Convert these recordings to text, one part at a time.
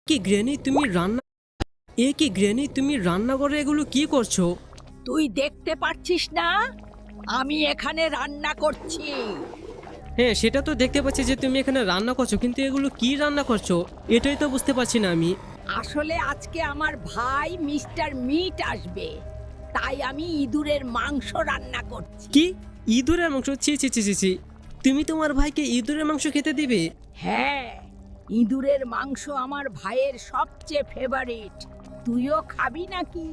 কি গ্র্যানি তুমি রান্না কি গ্র্যানি তুমি রান্নাঘরে এগুলো কি করছো? তুই দেখতে পাচ্ছিস না আমি এখানে রান্না করছি। হ্যাঁ, সেটা তো দেখতে পাচ্ছি যে তুমি এখানে রান্না করছো, কিন্তু এগুলো কি রান্না করছো এটাই তো বুঝতে পারছি না আমি। আসলে আজকে আমার ভাই মিস্টার মিট আসবে, তাই আমি ইঁদুরের মাংস রান্না করছি। কি ইঁদুরের মাংস? ছি ছি ছি ছি ছি, তুমি তোমার ভাইকে ইঁদুরের মাংস খেতে দিবে? হ্যাঁ, ইঁদুরের মাংস আমার ভাইয়ের সবচেয়ে ফেভারিট। তুইও খাবি নাকি?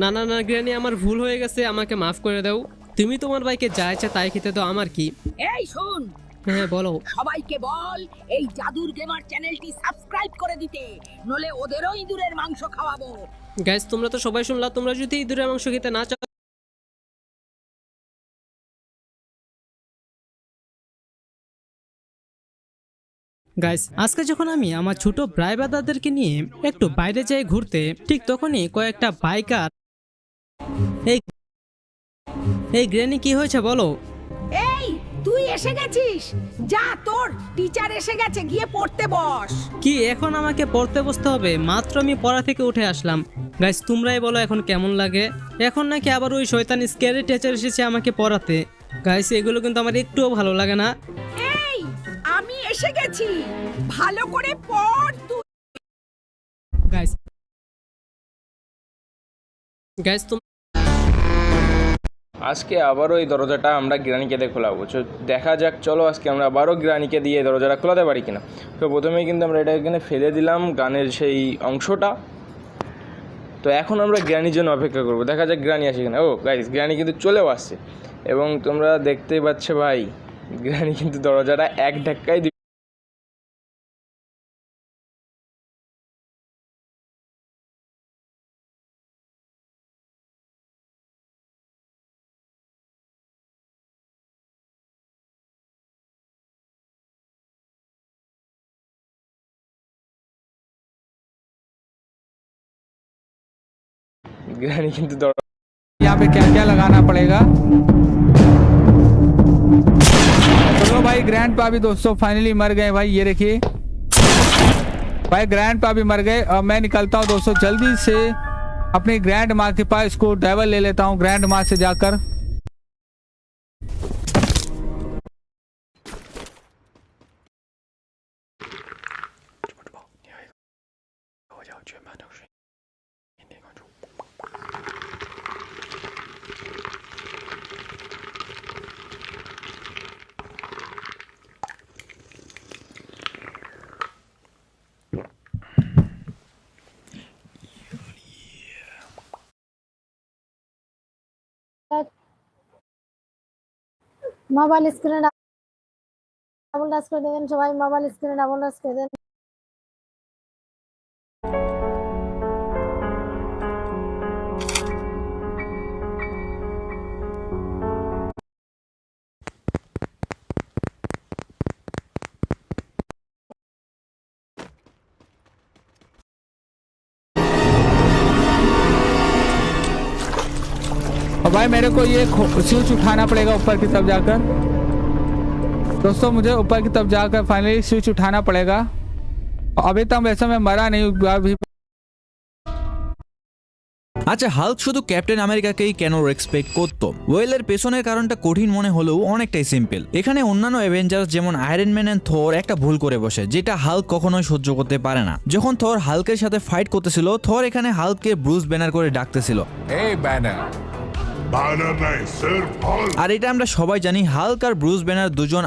না না না গ্র্যানি, আমার ভুল হয়ে গেছে, আমাকে মাফ করে দাও। তুমি তোমার ভাইকে যা ইচ্ছা তাই খেতে দাও, আমার কি। এই শুন, হ্যাঁ বলো। সবাইকে বল এই জাদুর গেমার চ্যানেলটি সাবস্ক্রাইব করে দিতে, নলে ওদেরও ইঁদুরের মাংস খাওয়াবো। গাইস, তোমরা তো সবাই শুনলা, তোমরা যদি ইঁদুরের মাংস খেতে না চাও গাইস, আজকে যখন আমি আমার ছোট ভাই ব্রাদারদেরকে নিয়ে একটু বাইরে যাই ঘুরতে, ঠিক তখনই কয়েকটা বাইকার এই এই গ্র্যানি কি হয়েছে বলো? এই তুই এসে গেছিস, যা তোর টিচার এসে গেছে, গিয়ে পড়তে বস। কি এখন আমাকে পড়তে বসতে হবে? মাত্র আমি পড়া থেকে উঠে আসলাম। গাইস, তোমরাই বলো এখন কেমন লাগে? এখন নাকি আবার ওই শয়তান স্ক্যারি টিচার এসেছে আমাকে পড়াতে। গাইস, এগুলো কিন্তু আমার একটুও ভালো লাগে না। এই আমি এসে গেছি, ভালো করে পড় তুই। গাইস গাইস আজকে আবারও এই দরজাটা আমরা গ্রানিকে দিয়ে খোলাবো। দেখা যাক, চলো আজকে আমরা আবারও গ্রানিকে দিয়ে এই দরজাটা খোলাতে পারি কিনা। তো প্রথমেই কিন্তু আমরা এটা এখানে ফেলে দিলাম গানের সেই অংশটা। তো এখন আমরা গ্রানির জন্য অপেক্ষা করবো, দেখা যাক গ্রানি আসে কিনা। ও গাইস, গ্রানি কিন্তু চলেও আসছে এবং তোমরা দেখতেই পাচ্ছ ভাই, গ্রানি কিন্তু দরজাটা এক ধাক্কায় দিবে। গ্রানি কিন্তু यहाँ पे क्या क्या लगाना पड़ेगा। चलो भाई, ग्रैंड पा भी दोस्तों फाइनली मर गए भाई। ये देखिए भाई, ग्रैंड पा भी मर गए। अब मैं निकलता हूँ दोस्तों जल्दी से अपनी ग्रैंड माँ के पास, इसको ड्राइवर ले लेता हूँ ग्रैंड माँ से जाकर। মোবাইল স্ক্রিনে ডাবল টাচ করে দেবেন সবাই, মোবাইল স্ক্রিনে ডাবল টাচ করে দেন। और भाई मेरे को ये स्विच उठाना पड़ेगा ऊपर की तरफ जाकर। दोस्तों मुझे ऊपर की तरफ जाकर फाइनली स्विच उठाना पड़ेगा। अभी तक वैसे मैं मरा नहीं अभी। আচ্ছা, হাল্ক শুধু ক্যাপ্টেন আমেরিকাকেই কেন রেসপেক্ট করত? ওয়েলের পেছনের কারণটা কঠিন মনে হলেও অনেকটাই সিম্পল। এখানে অন্যান্য অ্যাভেঞ্জার্স যেমন আয়রন ম্যান এন্ড থর একটা ভুল করে বসে, যেটা হাল্ক কখনোই সহ্য করতে পারে না। যখন থর হাল্কের সাথে ফাইট করতেছিল, থর এখানে হাল্ককে ব্রুস ব্যানার করে ডাকতেছিল। এই ব্যানার নাই স্যার, আর এটা আমরা সবাই জানি, হাল্ক আর ব্রুস ব্যানার দুজন